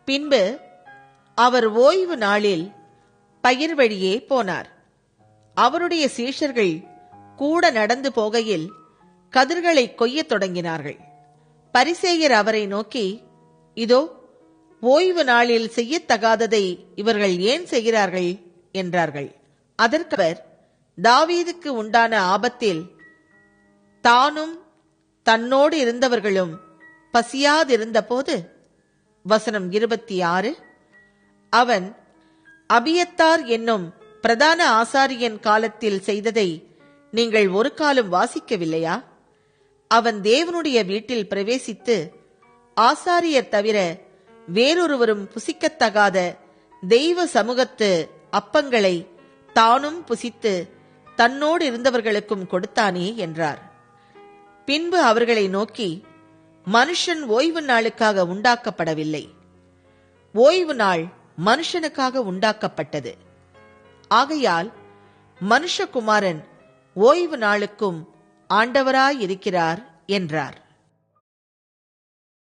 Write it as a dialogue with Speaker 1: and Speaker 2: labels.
Speaker 1: பின்பு அவர் ஓய்வு நாளில் பயிர் வழியே போனார். அவருடைய சீஷர்கள் கூட நடந்து போகையில் கதிர்களை கொய்யத் தொடங்கினார்கள். பரிசேயர் அவரை நோக்கி, இதோ ஓய்வு நாளில் செய்யத்தகாததை இவர்கள் ஏன் செய்கிறார்கள் என்றார்கள். அதற்கு அவர், தாவீதுக்கு உண்டான ஆபத்தில் தானும் தன்னோடு இருந்தவர்களும் பசியாதிருந்த போது, வசனம் 26, அவன் அபியத்தார் என்னும் பிரதான ஆசாரியன் காலத்தில் செய்ததை நீங்கள் ஒரு காலம் வாசிக்கவில்லையா? அவன் தேவனுடைய வீட்டில் பிரவேசித்து ஆசாரியர் தவிர வேறொருவரும் புசிக்கத்தகாத தெய்வ சமூகத்து அப்பங்களை தானும் புசித்து தன்னோடு இருந்தவர்களுக்கும் கொடுத்தானே என்றார். பின்பு அவர்களை நோக்கி, மனுஷன் ஓய்வு நாளுக்காக உண்டாக்கப்படவில்லை, ஓய்வு நாள் மனுஷனுக்காக உண்டாக்கப்பட்டது. ஆகையால் மனுஷகுமாரன் ஓய்வு நாளுக்கும் ஆண்டவராயிருக்கிறார் என்றார்.